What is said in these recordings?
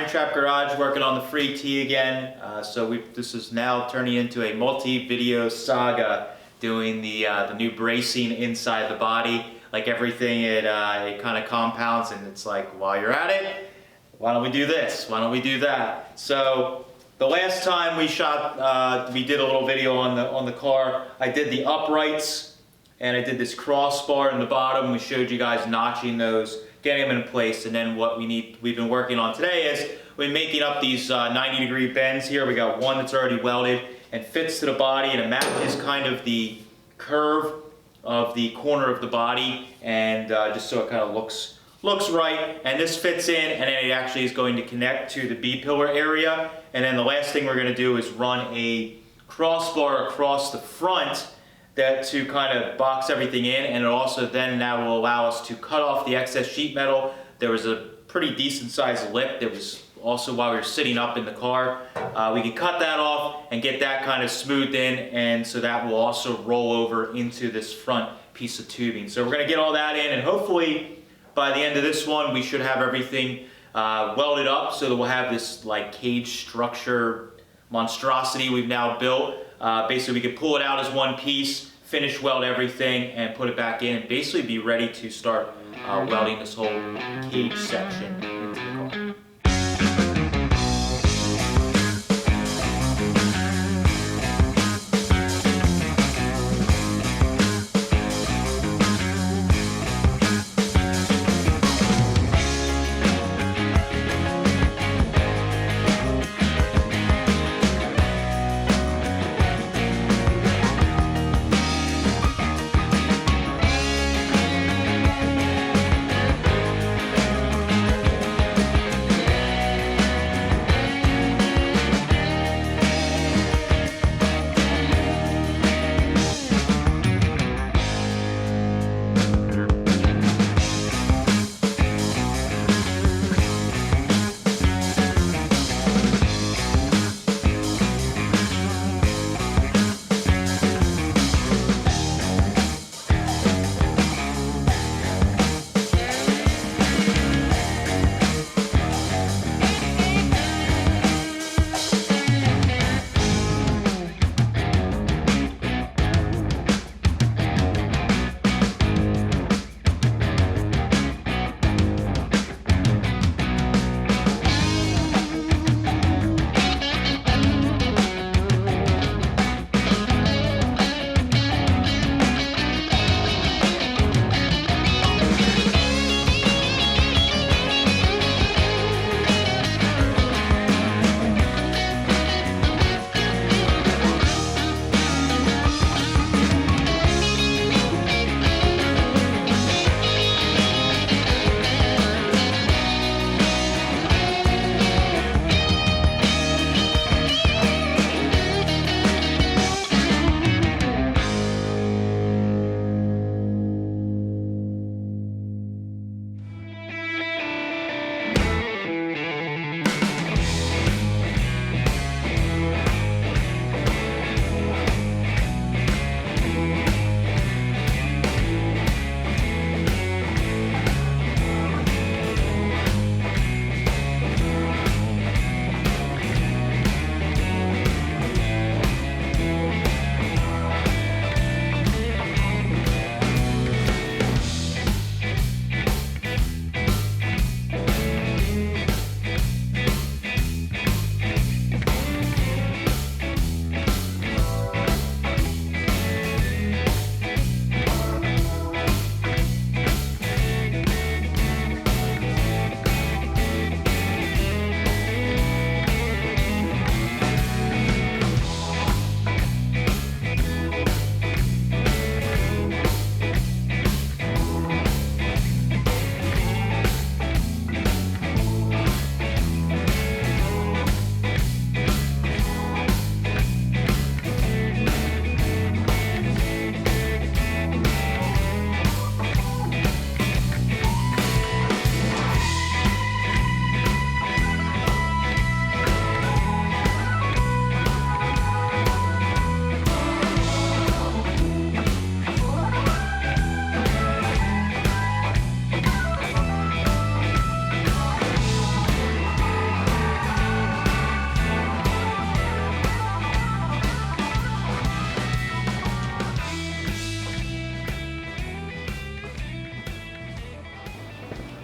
IronTrap garage working on the free T again. This is now turning into a multi-video saga doing the new bracing inside the body. Like everything, it kind of compounds, and it's like, while you're at it, why don't we do this? Why don't we do that? So the last time we shot, we did a little video on the car. I did the uprights, and I did this crossbar in the bottom. We showed you guys notching those, getting them in place, and then what we've been working on today is we're making up these 90-degree bends here. We got one that's already welded and fits to the body, and it matches kind of the curve of the corner of the body, and just so it kind of looks right. And this fits in, and then it actually is going to connect to the B-pillar area. And then the last thing we're going to do is run a crossbar across the front to kind of box everything in, and it also then now will allow us to cut off the excess sheet metal. There was a pretty decent sized lip that was also while we were sitting up in the car. We can cut that off and get that kind of smoothed in, and so that will also roll over into this front piece of tubing. So we're going to get all that in, and hopefully by the end of this one we should have everything welded up so that we'll have this like cage structure monstrosity we've now built. Basically we could pull it out as one piece, finish weld everything, and put it back in, and basically be ready to start welding this whole cage section into the car.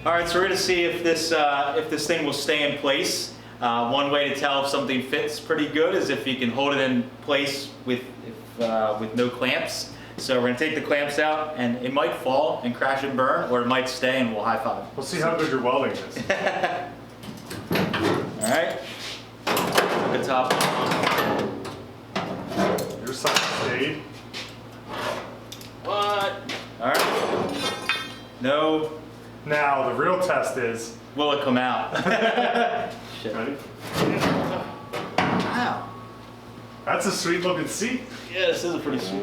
All right, so we're gonna see if this thing will stay in place. One way to tell if something fits pretty good is if you can hold it in place with no clamps. So we're gonna take the clamps out, and it might fall and crash and burn, or it might stay and we'll high five. We'll see how good your welding is. All right, the top. Your side stayed. What? All right. No. Now the real test is. Will it come out? Shit. Ready? Wow. That's a sweet looking seat. Yeah, this is a pretty sweet.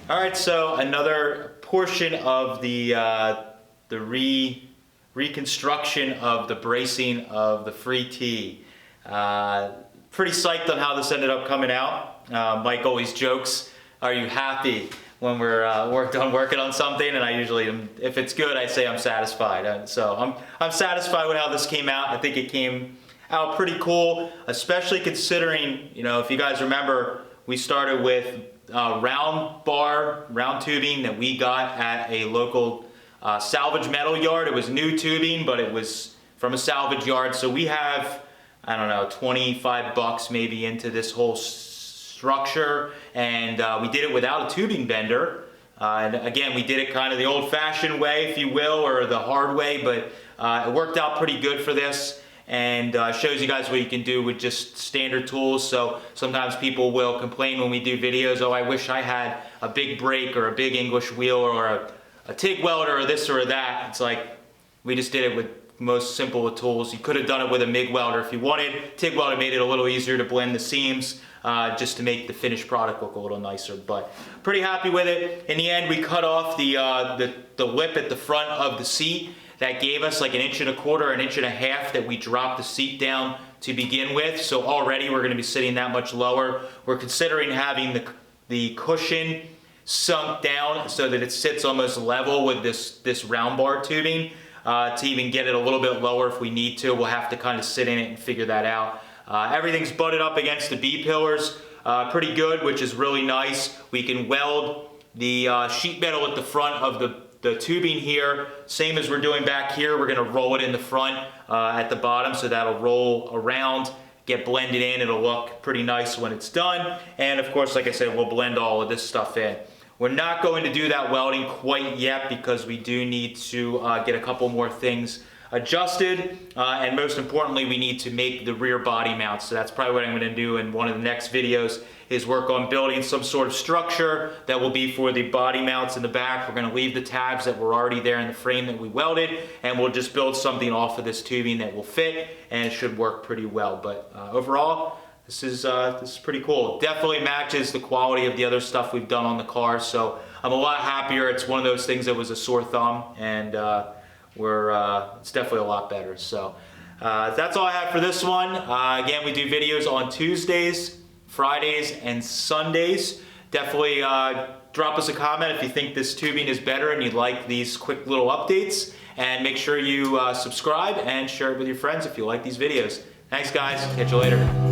All right, so another portion of the reconstruction of the bracing of the free T. Pretty psyched on how this ended up coming out. Mike always jokes, "Are you happy?" when we're done working on something, and I usually am, if it's good, I say I'm satisfied. So I'm satisfied with how this came out. I think it came out pretty cool, especially considering, you know, if you guys remember, we started with round tubing that we got at a local salvage metal yard. It was new tubing, but it was from a salvage yard. So we have, I don't know, 25 bucks maybe into this whole structure, and we did it without a tubing bender. And again, we did it kind of the old-fashioned way, if you will, or the hard way, but it worked out pretty good for this. And shows you guys what you can do with just standard tools. So sometimes people will complain when we do videos, oh, I wish I had a big brake or a big English wheel or a TIG welder or this or that. It's like, we just did it with most simple of tools. You could have done it with a MIG welder if you wanted. TIG welder made it a little easier to blend the seams, just to make the finished product look a little nicer, but pretty happy with it. In the end, we cut off the lip at the front of the seat. That gave us like 1.25 inches, 1.5 inches that we dropped the seat down to begin with. So already we're gonna be sitting that much lower. We're considering having the cushion sunk down so that it sits almost level with this round bar tubing. To even get it a little bit lower if we need to, we'll have to kind of sit in it and figure that out. Everything's butted up against the B-pillars pretty good, which is really nice. We can weld the sheet metal at the front of the tubing here, same as we're doing back here. We're gonna roll it in the front at the bottom, so that'll roll around, get blended in. It'll look pretty nice when it's done. And of course, like I said, we'll blend all of this stuff in. We're not going to do that welding quite yet because we do need to get a couple more things adjusted, and most importantly, we need to make the rear body mount. So that's probably what I'm going to do in one of the next videos, is work on building some sort of structure that will be for the body mounts in the back. We're going to leave the tabs that were already there in the frame that we welded, and we'll just build something off of this tubing that will fit, and it should work pretty well. But overall, this is pretty cool. Definitely matches the quality of the other stuff we've done on the car, so I'm a lot happier. It's one of those things that was a sore thumb, and it's definitely a lot better. So that's all I have for this one. Again, we do videos on Tuesdays, Fridays, and Sundays. Definitely drop us a comment if you think this tubing is better and you'd like these quick little updates. And make sure you subscribe and share it with your friends if you like these videos. Thanks, guys. Catch you later.